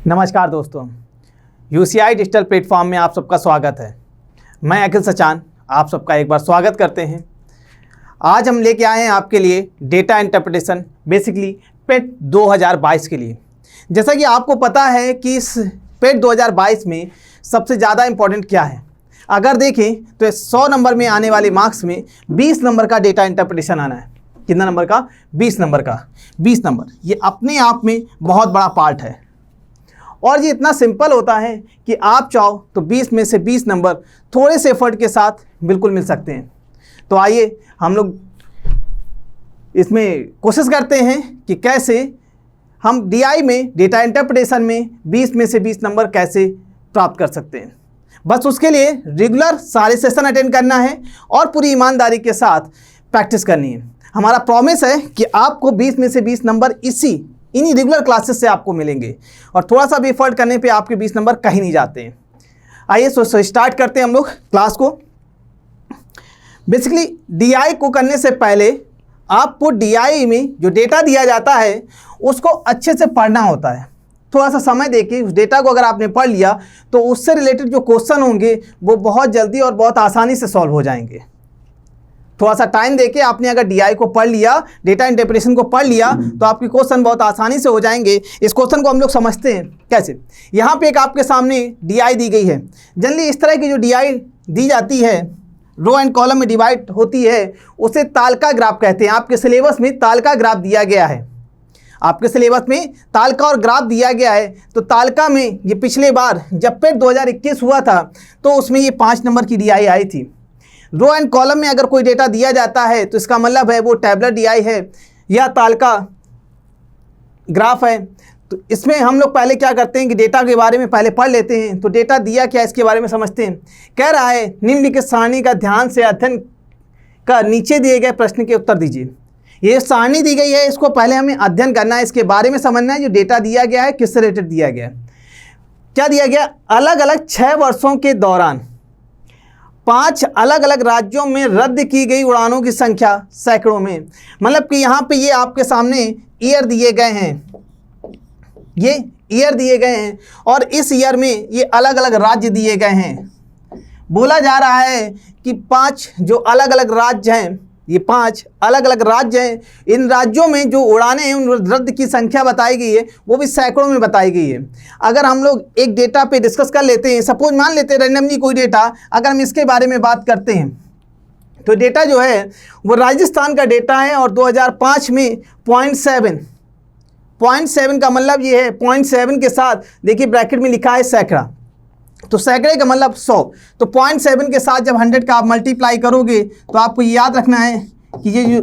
नमस्कार दोस्तों, UCI digital platform में आप सबका स्वागत है। मैं अखिल सचान आप सबका एक बार स्वागत करते हैं। आज हम लेके आए हैं आपके लिए डेटा इंटरप्रिटेशन बेसिकली पेट 2022 के लिए। जैसा कि आपको पता है कि इस पेट 2022 में सबसे ज़्यादा इम्पोर्टेंट क्या है। अगर देखें तो 100 नंबर में आने वाले मार्क्स में 20 नंबर का डेटा इंटरप्रिटेशन आना है। कितना नंबर का? 20 नंबर का। 20 नंबर ये अपने आप में बहुत बड़ा पार्ट है और ये इतना सिंपल होता है कि आप चाहो तो 20 में से 20 नंबर थोड़े से एफर्ट के साथ बिल्कुल मिल सकते हैं। तो आइए हम लोग इसमें कोशिश करते हैं कि कैसे हम डीआई में डेटा इंटरप्रिटेशन में 20 में से 20 नंबर कैसे प्राप्त कर सकते हैं। बस उसके लिए रेगुलर सारे सेशन अटेंड करना है और पूरी ईमानदारी के साथ प्रैक्टिस करनी है। हमारा प्रॉमिस है कि आपको 20 में से 20 नंबर इन्हीं रेगुलर क्लासेस से आपको मिलेंगे और थोड़ा सा भी एफर्ट करने पे आपके 20 नंबर कहीं नहीं जाते हैं। आइए स्टार्ट करते हैं हम लोग क्लास को। बेसिकली डीआई को करने से पहले आपको डीआई में जो डेटा दिया जाता है उसको अच्छे से पढ़ना होता है। थोड़ा सा समय देके उस डेटा को अगर आपने पढ़ लिया तो उससे रिलेटेड जो क्वेश्चन होंगे वो बहुत जल्दी और बहुत आसानी से सॉल्व हो जाएंगे। थोड़ा सा टाइम देके आपने अगर डीआई को पढ़ लिया, डेटा इंटरप्रिटेशन को पढ़ लिया तो आपके क्वेश्चन बहुत आसानी से हो जाएंगे। इस क्वेश्चन को हम लोग समझते हैं कैसे। यहाँ पे एक आपके सामने डीआई दी गई है। जनरली इस तरह की जो डीआई दी जाती है, रो एंड कॉलम में डिवाइड होती है, उसे तालिका ग्राफ कहते हैं। आपके सिलेबस में तालिका ग्राफ दिया गया है। आपके सिलेबस में तालिका और ग्राफ दिया गया है। तो तालिका में ये पिछले बार जब पेट 2021 हुआ था तो उसमें ये 5 नंबर की डीआई आई थी। रो एंड कॉलम में अगर कोई डेटा दिया जाता है तो इसका मतलब है वो टैबुलर डीआई है या तालिका ग्राफ है। तो इसमें हम लोग पहले क्या करते हैं कि डेटा के बारे में पहले पढ़ लेते हैं। तो डेटा दिया क्या इसके बारे में समझते हैं। कह रहा है निम्नलिखित सारणी का ध्यान से अध्ययन कर नीचे दिए गए प्रश्न के उत्तर दीजिए। ये सारणी दी गई है, इसको पहले हमें अध्ययन करना है, इसके बारे में समझना है। जो डेटा दिया गया है किससे रिलेटेड दिया गया है, क्या दिया गया। अलग अलग 6 वर्षों के दौरान 5 अलग अलग राज्यों में रद्द की गई उड़ानों की संख्या सैकड़ों में। मतलब कि यहाँ पे ये आपके सामने ईयर दिए गए हैं, ये ईयर दिए गए हैं और इस ईयर में ये अलग अलग राज्य दिए गए हैं। बोला जा रहा है कि 5 जो अलग अलग राज्य हैं, ये 5 अलग अलग राज्य हैं, इन राज्यों में जो उड़ानें हैं उन रद्द की संख्या बताई गई है, वो भी सैकड़ों में बताई गई है। अगर हम लोग एक डेटा पे डिस्कस कर लेते हैं, सपोज मान लेते हैं रैंडमली कोई डेटा, अगर हम इसके बारे में बात करते हैं तो डेटा जो है वो राजस्थान का डेटा है और 2005 में 0.7 का मतलब ये है 0.7 के साथ देखिए ब्रैकेट में लिखा है सैकड़ा, तो सैकड़े का मतलब 100। तो 0.7 के साथ जब 100 का आप मल्टीप्लाई करोगे तो आपको याद रखना है कि ये जो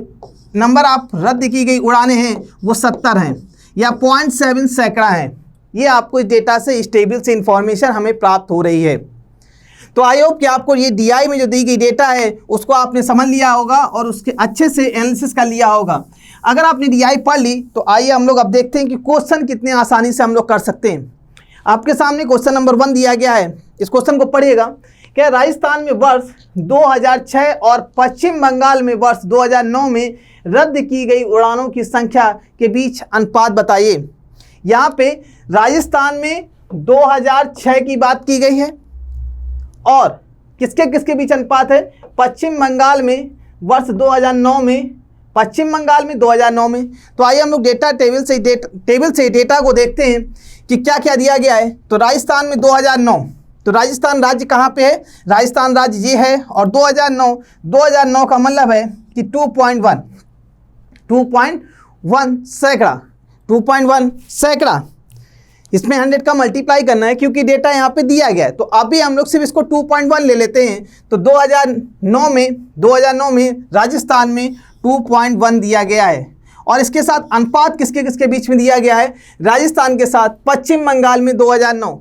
नंबर आप रद्द की गई उड़ानें हैं वो 70 हैं या 0.7 सैकड़ा है। ये आपको इस डेटा से, इस टेबल से इंफॉर्मेशन हमें प्राप्त हो रही है। तो आई होप कि आपको ये डीआई में जो दी गई डेटा है उसको आपने समझ लिया होगा और उसके अच्छे से एनालिसिस कर लिया होगा। अगर आपने डीआई पढ़ ली तो आइए हम लोग अब देखते हैं कि क्वेश्चन कितने आसानी से हम लोग कर सकते हैं। आपके सामने क्वेश्चन नंबर 1 दिया गया है। इस क्वेश्चन को पढ़िएगा। क्या राजस्थान में वर्ष 2006 और पश्चिम बंगाल में वर्ष 2009 में रद्द की गई उड़ानों की संख्या के बीच अनुपात बताइए। यहाँ पे राजस्थान में 2006 की बात की गई है और किसके किसके बीच अनुपात है। पश्चिम बंगाल में वर्ष 2009 में, पश्चिम बंगाल में 2009 में। तो आइए हम लोग टेबल से डेटा को देखते हैं कि क्या क्या दिया गया है। तो राजस्थान में 2009, तो राजस्थान राज्य कहाँ पे है, राजस्थान राज्य ये है और 2009 का मतलब है कि 2.1 सैकड़ा, 2.1 सैकड़ा। इसमें 100 का मल्टीप्लाई करना है क्योंकि डेटा यहाँ पे दिया गया है। तो अभी हम लोग सिर्फ इसको 2.1 ले लेते हैं। तो 2009 में राजस्थान में 2.1 दिया गया है और इसके साथ अनुपात किसके किसके बीच में दिया गया है। राजस्थान के साथ पश्चिम बंगाल में 2009,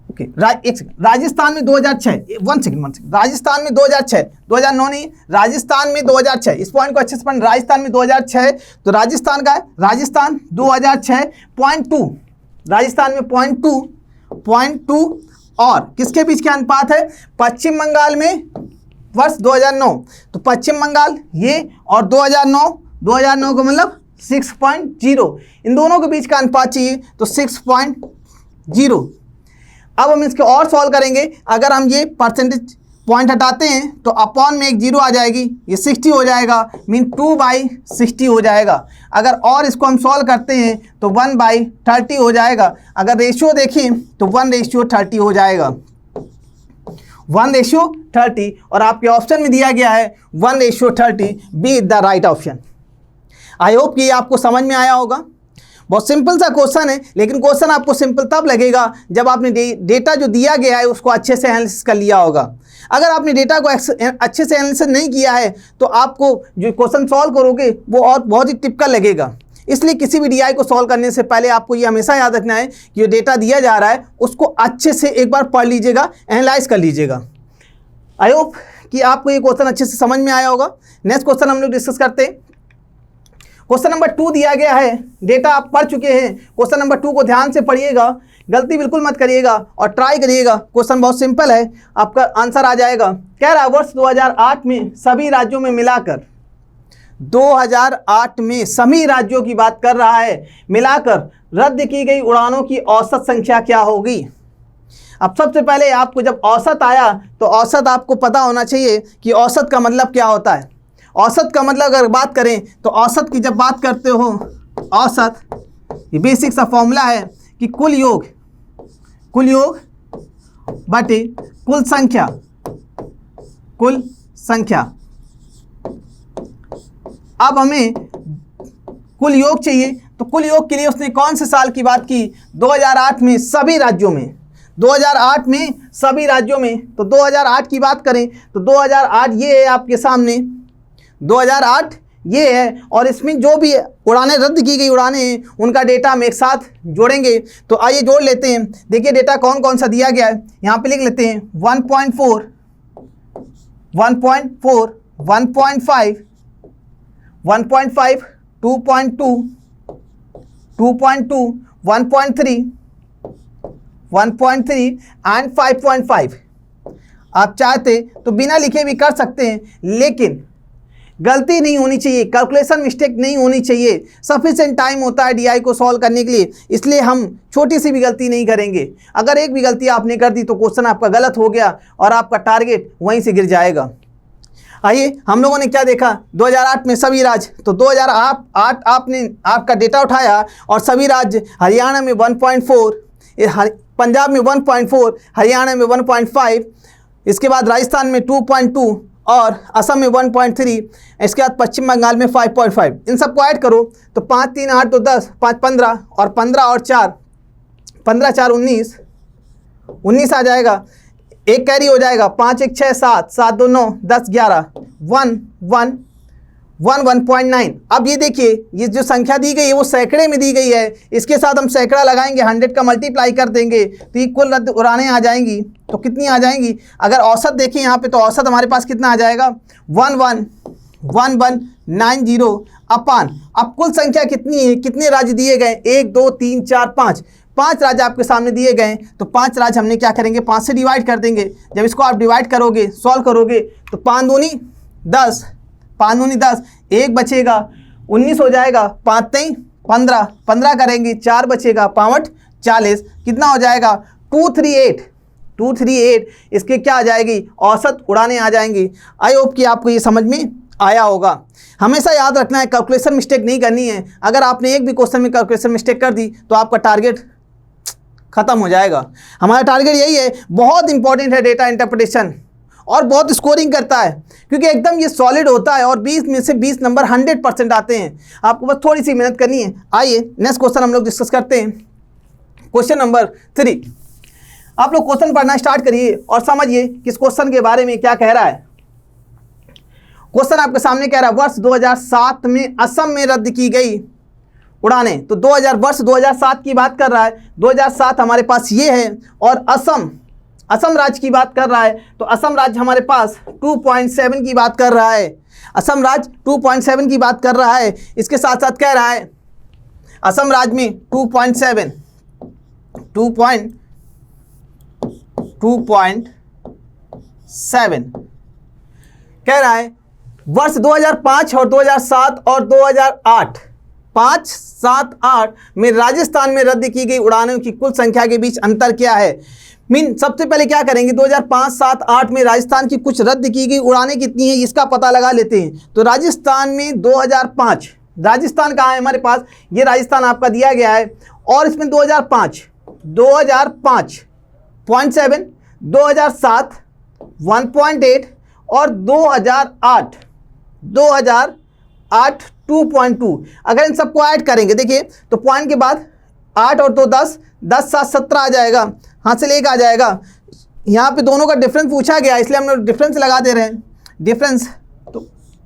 ओके एक सेकंड, राजस्थान में 2006, वन सेकंड, राजस्थान में 2006, 2009 नहीं, राजस्थान में 2006। इस पॉइंट को अच्छे से पढ़ना। राजस्थान में 2006, तो राजस्थान का है, राजस्थान 2006.2, राजस्थान में 0.2 और किसके बीच का अनुपात है, पश्चिम बंगाल में वर्ष 2009। तो पश्चिम बंगाल ये और 2009 का मतलब 6.0, इन दोनों के बीच का अनुपात चाहिए तो 6.0। अब हम इसके और सॉल्व करेंगे। अगर हम ये परसेंटेज पॉइंट हटाते हैं तो अपॉन में एक जीरो आ जाएगी, ये 60 हो जाएगा, मीन 2/60 हो जाएगा। अगर और इसको हम सॉल्व करते हैं तो 1/30 हो जाएगा। अगर रेशियो देखें तो 1:30 हो जाएगा, 1:30। और आपके ऑप्शन में दिया गया है 1:30, B is the right option. I hope कि ये आपको समझ में आया होगा। बहुत सिंपल सा क्वेश्चन है, लेकिन क्वेश्चन आपको सिंपल तब लगेगा जब आपने डेटा जो दिया गया है उसको अच्छे से एनालिसिस कर लिया होगा। अगर आपने डेटा को अच्छे से एनालिसिस नहीं किया है तो आपको जो क्वेश्चन सॉल्व करोगे वो और बहुत ही टिपिकल लगेगा। इसलिए किसी भी डीआई को सॉल्व करने से पहले आपको ये हमेशा याद रखना है कि जो डेटा दिया जा रहा है उसको अच्छे से एक बार पढ़ लीजिएगा, एनालाइज कर लीजिएगा। आई होप कि आपको ये क्वेश्चन अच्छे से समझ में आया होगा। नेक्स्ट क्वेश्चन हम लोग डिस्कस करते हैं। क्वेश्चन नंबर 2 दिया गया है, डेटा आप पढ़ चुके हैं। क्वेश्चन नंबर 2 को ध्यान से पढ़िएगा, गलती बिल्कुल मत करिएगा और ट्राई करिएगा। क्वेश्चन बहुत सिंपल है, आपका आंसर आ जाएगा। कह रहा है वर्ष 2008 में सभी राज्यों में मिलाकर, 2008 में सभी राज्यों की बात कर रहा है, मिलाकर रद्द की गई उड़ानों की औसत संख्या क्या होगी। अब सबसे पहले आपको जब औसत आया तो औसत आपको पता होना चाहिए कि औसत का मतलब क्या होता है। औसत का मतलब अगर बात करें तो औसत की जब बात करते हो, औसत ये बेसिक सा फॉर्मूला है कि कुल योग बटे कुल संख्या, अब हमें कुल योग चाहिए तो कुल योग के लिए उसने कौन से साल की बात की, 2008 में सभी राज्यों में, 2008 में सभी राज्यों में। तो 2008 की बात करें तो 2008 ये है आपके सामने, 2008 ये है, और इसमें जो भी उड़ानें रद्द की गई उड़ानें हैं उनका डेटा हम एक साथ जोड़ेंगे। तो आइए जोड़ लेते हैं। देखिए डेटा कौन कौन सा दिया गया है, यहाँ पे लिख लेते हैं 1.4, 1.4, 1.5, 1.5, 2.2, 2.2, 1.3, 1.3 एंड 5.5। आप चाहते तो बिना लिखे भी कर सकते हैं, लेकिन गलती नहीं होनी चाहिए, कैलकुलेशन मिस्टेक नहीं होनी चाहिए। सफिशिएंट टाइम होता है डीआई को सॉल्व करने के लिए, इसलिए हम छोटी सी भी गलती नहीं करेंगे। अगर एक भी गलती आपने कर दी तो क्वेश्चन आपका गलत हो गया और आपका टारगेट वहीं से गिर जाएगा। आइए हम लोगों ने क्या देखा, 2008 में सभी राज्य, तो 2008 आपने आपका डेटा उठाया और सभी राज्य, हरियाणा में 1.4, पंजाब में 1.4, हरियाणा में 1.5, इसके बाद राजस्थान में 2.2 और असम में 1.3, इसके बाद पश्चिम बंगाल में 5.5। इन सबको ऐड करो तो 5 3 8 2 10, 5 15 और 15 और 4, 15 4 19, 19 आ जाएगा। एक कैरी हो जाएगा, 5 1 6 7, 7 2 9, 10 11, 1 1 1 1.9। अब ये देखिए ये जो संख्या दी गई है वो सैकड़े में दी गई है, इसके साथ हम सैकड़ा लगाएंगे, 100 का मल्टीप्लाई कर देंगे तो ये कुल रद्द उड़ानें आ जाएंगी। तो कितनी आ जाएंगी, अगर औसत देखें यहाँ पे तो औसत हमारे पास कितना आ जाएगा, 111190 अपान, अब कुल संख्या कितनी है, कितने राज्य दिए गए, 1 2 3 4 5, 5 राज्य आपके सामने दिए गए। तो 5 राज्य हमने क्या करेंगे, 5 से डिवाइड कर देंगे। जब इसको आप डिवाइड करोगे, सॉल्व करोगे तो 5 दूनी 10, 5 दूनी 10, 1 बचेगा, 19 हो जाएगा, 5 3 15, 15 करेंगे, 4 बचेगा, 5 40, कितना हो जाएगा, 238। इसके क्या आ जाएगी, औसत उड़ानें आ जाएंगी। आई होप कि आपको ये समझ में आया होगा। हमेशा याद रखना है कैलकुलेशन मिस्टेक नहीं करनी है। अगर आपने एक भी क्वेश्चन में कैलकुलेशन मिस्टेक कर दी तो आपका टारगेट खत्म हो जाएगा। हमारा टारगेट यही है, बहुत इंपॉर्टेंट है डेटा इंटरप्रिटेशन और बहुत स्कोरिंग करता है क्योंकि एकदम ये सॉलिड होता है और 20 में से 20 नंबर 100% आते हैं। आपको बस थोड़ी सी मेहनत करनी है। आइए नेक्स्ट क्वेश्चन हम लोग डिस्कस करते हैं। Question number 3। आप लोग क्वेश्चन पढ़ना स्टार्ट करिए और समझिए किस क्वेश्चन के बारे में क्या कह रहा है। क्वेश्चन आपके सामने कह रहा है वर्ष 2007 में असम में रद्द की गई उड़ानें। तो वर्ष 2007 की बात कर रहा है। 2007 हमारे पास ये है और असम राज्य की बात कर रहा है। तो असम राज्य हमारे पास 2.7 की बात कर रहा है। असम राज्य 2.7 की बात कर रहा है। इसके साथ साथ कह रहा है असम राज्य में 2.7 कह रहा है वर्ष 2005 और 2007 और 2008 5, 7, 8 में राजस्थान में रद्द की गई उड़ानों की कुल संख्या के बीच अंतर क्या है। सबसे पहले क्या करेंगे, 2005, 7, 8 में राजस्थान की कुछ रद्द की गई उड़ानें कितनी हैं इसका पता लगा लेते हैं। तो राजस्थान में 2005, राजस्थान कहाँ है हमारे पास, ये राजस्थान आपका दिया गया है, और इसमें 2005 0.7, 2007 1.8 और 2008 2.2। अगर इन सबको ऐड करेंगे, देखिए तो पॉइंट के बाद 8 और 2 10, 10 7 17 आ जाएगा, हासिल 1 आ जाएगा। यहाँ पे दोनों का डिफरेंस पूछा गया इसलिए हम लोग डिफरेंस लगा दे रहे हैं, डिफरेंस तो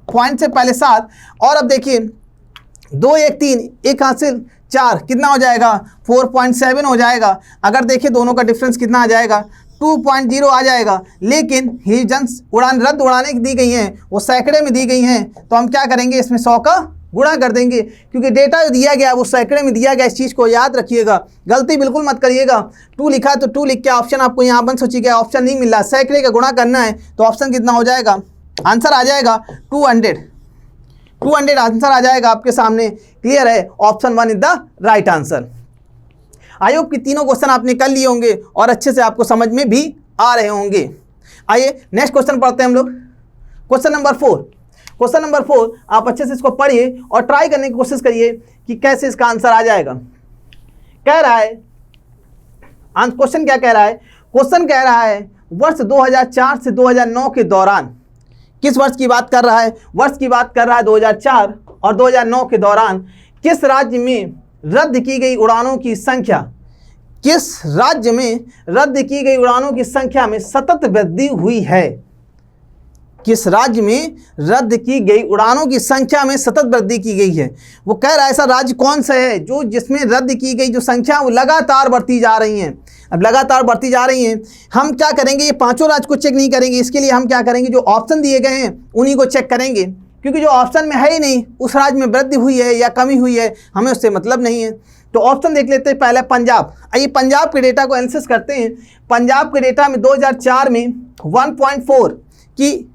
पॉइंट से पहले 7, और अब देखिए 2 1 3, 1 हासिल 4, कितना हो जाएगा 4.7 हो जाएगा। अगर देखिए दोनों का डिफरेंस कितना आ जाएगा 2.0 आ जाएगा। लेकिन हिजंस उड़ान रद्द उड़ाने दी गई हैं वो सैकड़े में दी गई हैं, तो हम क्या करेंगे इसमें 100 का गुणा कर देंगे, क्योंकि डेटा जो दिया गया है वो सैकड़े में दिया गया। इस चीज़ को याद रखिएगा, गलती बिल्कुल मत करिएगा। 2 लिखा है तो 2 लिख के ऑप्शन आपको यहाँ बन सोचिएगा, ऑप्शन नहीं मिल रहा, सैकड़े का गुणा करना है तो ऑप्शन कितना हो जाएगा, आंसर आ जाएगा 200 आंसर आ जाएगा आपके सामने। क्लियर है, option 1 is the right answer. I hope कि तीनों क्वेश्चन आपने कर लिए होंगे और अच्छे से आपको समझ में भी आ रहे होंगे। आइए नेक्स्ट क्वेश्चन पढ़ते हैं हम लोग। क्वेश्चन नंबर 4 आप अच्छे से इसको पढ़िए और ट्राई करने की कोशिश करिए कि कैसे इसका आंसर आ जाएगा। कह रहा है, क्वेश्चन क्या कह रहा है, क्वेश्चन कह रहा है वर्ष 2004 से 2009 के दौरान, किस वर्ष की बात कर रहा है, वर्ष की बात कर रहा है 2004 और 2009 के दौरान किस राज्य में रद्द की गई उड़ानों की संख्या, किस राज्य में रद्द की गई उड़ानों की संख्या में सतत वृद्धि हुई है। किस राज्य में रद्द की गई उड़ानों की संख्या में सतत वृद्धि की गई है। वो कह रहा है ऐसा राज्य कौन सा है जो जिसमें रद्द की गई जो संख्या वो लगातार बढ़ती जा रही हैं। अब लगातार बढ़ती जा रही हैं, हम क्या करेंगे, ये पांचों राज्य को चेक नहीं करेंगे, इसके लिए हम क्या करेंगे, जो ऑप्शन दिए गए हैं उन्हीं को चेक करेंगे, क्योंकि जो ऑप्शन में है ही नहीं उस राज्य में वृद्धि हुई है या कमी हुई है हमें उससे मतलब नहीं है। तो ऑप्शन देख लेते हैं। पहले पंजाब, आइए पंजाब के डेटा को एनालिसिस करते हैं। पंजाब के डेटा में 2004 में 1.4 की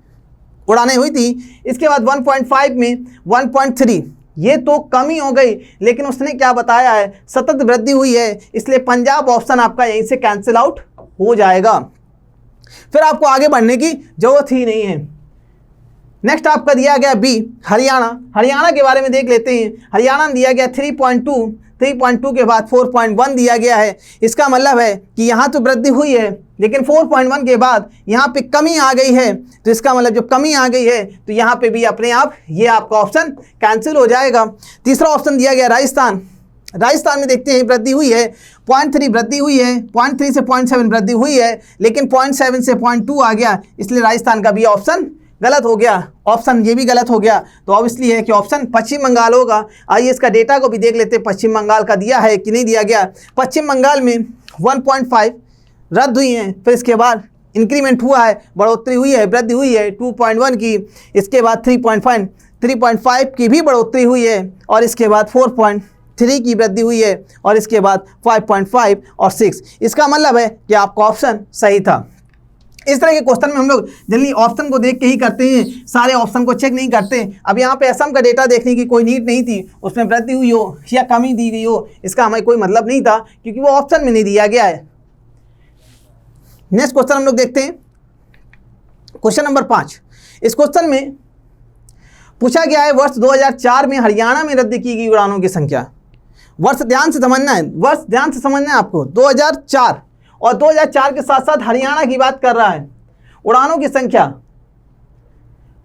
उड़ानें हुई थी, इसके बाद 1.5 में 1.3, ये तो कमी हो गई, लेकिन उसने क्या बताया है सतत वृद्धि हुई है, इसलिए पंजाब ऑप्शन आपका यहीं से कैंसिल आउट हो जाएगा, फिर आपको आगे बढ़ने की जरूरत ही नहीं है। नेक्स्ट आपका दिया गया बी हरियाणा। हरियाणा के बारे में देख लेते हैं। हरियाणा में दिया गया 3.2 के बाद 4.1 दिया गया है। इसका मतलब है कि यहाँ तो वृद्धि हुई है लेकिन 4.1 के बाद यहाँ पे कमी आ गई है, तो इसका मतलब जब कमी आ गई है तो यहाँ पे भी अपने आप ये आपका ऑप्शन कैंसिल हो जाएगा। तीसरा ऑप्शन दिया गया राजस्थान। राजस्थान में देखते हैं वृद्धि हुई है, 0.3 वृद्धि हुई है, 0.3 से 0.7 वृद्धि हुई है, लेकिन 0.7 से 0.2 आ गया, इसलिए राजस्थान का भी ऑप्शन गलत हो गया। ऑप्शन ये भी गलत हो गया, तो ऑब्वियसली है कि ऑप्शन पश्चिम बंगाल होगा। आइए इसका डेटा को भी देख लेते हैं, पश्चिम बंगाल का दिया है कि नहीं दिया गया। पश्चिम बंगाल में 1.5 रद्द हुई हैं, फिर इसके बाद इंक्रीमेंट हुआ है, बढ़ोतरी हुई है, वृद्धि हुई है 2.1 की, इसके बाद 3.5 की भी बढ़ोतरी हुई है, और इसके बाद 4.3 की वृद्धि हुई है, और इसके बाद 5.5 और 6। इसका मतलब है कि आपका ऑप्शन सही था। इस तरह के क्वेश्चन में हम लोग जनरली ऑप्शन को देख के ही करते हैं, सारे ऑप्शन को चेक नहीं करते। अब यहाँ पे असम का डेटा देखने की कोई नीड नहीं थी, उसमें वृद्धि हुई हो या कमी दी गई हो इसका हमें कोई मतलब नहीं था, क्योंकि वो ऑप्शन में नहीं दिया गया है। नेक्स्ट क्वेश्चन हम लोग देखते हैं, क्वेश्चन नंबर 5। इस क्वेश्चन में पूछा गया है वर्ष 2004 में हरियाणा में रद्द की गई उड़ानों की संख्या। वर्ष ध्यान से समझना है, वर्ष ध्यान से समझना है आपको। 2004 और 2004 के साथ साथ हरियाणा की बात कर रहा है। उड़ानों की संख्या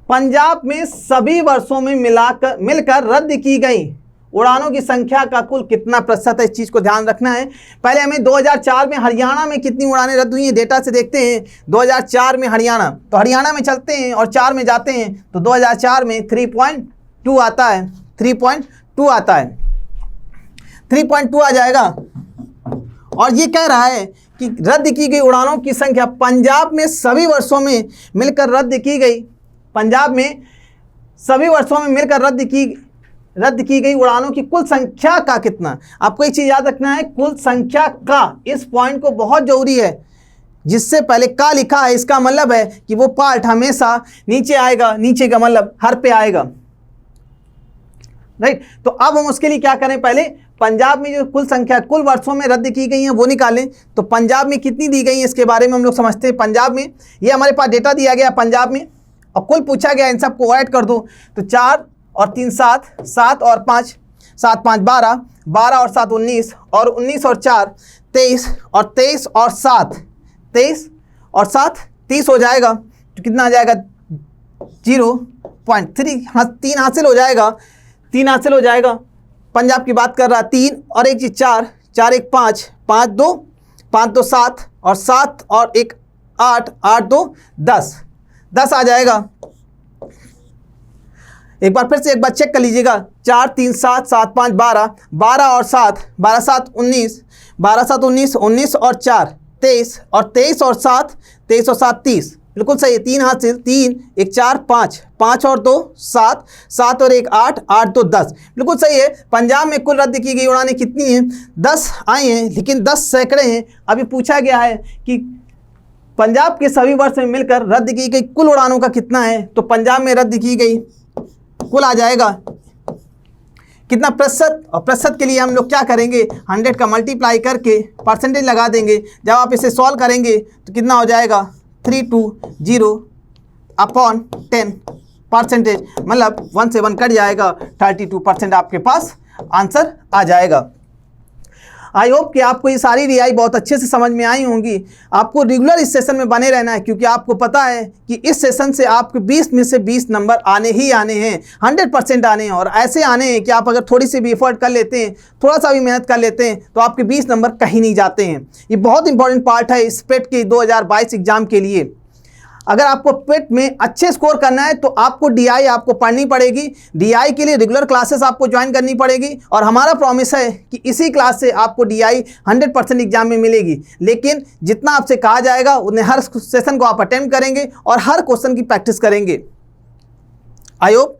पंजाब में सभी वर्षों में मिलकर रद्द की गई उड़ानों की संख्या का कुल कितना प्रतिशत है, इस चीज़ को ध्यान रखना है। पहले हमें 2004 में हरियाणा में कितनी उड़ानें रद्द हुई हैं डेटा से देखते हैं। 2004 में हरियाणा, तो हरियाणा में चलते हैं और 4 में जाते हैं, तो 2004 में 3.2 आता है, 3.2 आता है, 3.2 आ जाएगा। और ये कह रहा है कि रद्द की गई उड़ानों की संख्या पंजाब में सभी वर्षों में मिलकर रद्द की गई, पंजाब में सभी वर्षों में मिलकर रद्द की गई उड़ानों की कुल संख्या का कितना। आपको एक चीज़ याद रखना है, कुल संख्या का, इस पॉइंट को बहुत जरूरी है। जिससे पहले का लिखा है इसका मतलब है कि वो पार्ट हमेशा नीचे आएगा, नीचे का मतलब हर पे आएगा। राइट। तो अब हम उसके लिए क्या करें, पहले पंजाब में जो कुल संख्या कुल वर्षों में रद्द की गई हैं वो निकालें। तो पंजाब में कितनी दी गई है इसके बारे में हम लोग समझते हैं। पंजाब में ये हमारे पास डेटा दिया गया पंजाब में और कुल पूछा गया, इन सबको ऐड कर दो तो 4 और 3 7, 7 और 5, 7 5 12, 12 और 7 19 और 19 और 4 23 और 23 और 7 23 और 7 30 हो जाएगा। तो कितना आ जाएगा 0.3, हाँ 3 हासिल हो जाएगा, 3 हासिल हो जाएगा। पंजाब की बात कर रहा 3 और 1 4, 4 1 5, 5 2, 5 2 7 और 7 और 1 8, 8 2 10, 10 आ जाएगा। एक बार फिर से एक बार चेक कर लीजिएगा, 4 3 7, 7 5 12, 12 और 7, 12 7 19, 12 7 19, 19 और 4 23 और 23 और 7, 23 और 7 30, बिल्कुल सही है। 3 हासिल, 3 1 4 5, 5 और 2 7, 7 और 1 8, 8 2 10, बिल्कुल सही है। पंजाब में कुल रद्द की गई उड़ानें कितनी हैं, 10 आई हैं, लेकिन 10 सैकड़े हैं। अभी पूछा गया है कि पंजाब के सभी वर्ष में मिलकर रद्द की गई कुल उड़ानों का कितना है। तो पंजाब में रद्द की गई कुल आ जाएगा कितना, प्रतिशत, और प्रतिशत के लिए हम लोग क्या करेंगे, 100 का मल्टीप्लाई करके परसेंटेज लगा देंगे। जब आप इसे सॉल्व करेंगे तो कितना हो जाएगा 320/10 परसेंटेज, मतलब 1 से 1 कट जाएगा, 32% आपके पास आंसर आ जाएगा। आई होप कि आपको ये सारी रियाई बहुत अच्छे से समझ में आई होंगी। आपको रेगुलर इस सेशन में बने रहना है, क्योंकि आपको पता है कि इस सेशन से आपके 20 में से 20 नंबर आने ही आने हैं, 100% आने हैं। और ऐसे आने हैं कि आप अगर थोड़ी सी भी एफर्ट कर लेते हैं, थोड़ा सा भी मेहनत कर लेते हैं, तो आपके 20 नंबर कहीं नहीं जाते हैं। ये बहुत इंपॉर्टेंट पार्ट है इस पेट के 2022 एग्जाम के लिए। अगर आपको पेट में अच्छे स्कोर करना है तो आपको डीआई आपको पढ़नी पड़ेगी। डीआई के लिए रेगुलर क्लासेस आपको ज्वाइन करनी पड़ेगी, और हमारा प्रॉमिस है कि इसी क्लास से आपको डीआई 100% एग्जाम में मिलेगी। लेकिन जितना आपसे कहा जाएगा उतने हर सेशन को आप अटेम्प्ट करेंगे और हर क्वेश्चन की प्रैक्टिस करेंगे। आई होप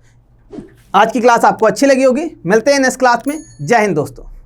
आज की क्लास आपको अच्छी लगी होगी। मिलते हैं नेक्स्ट क्लास में। जय हिंद दोस्तों।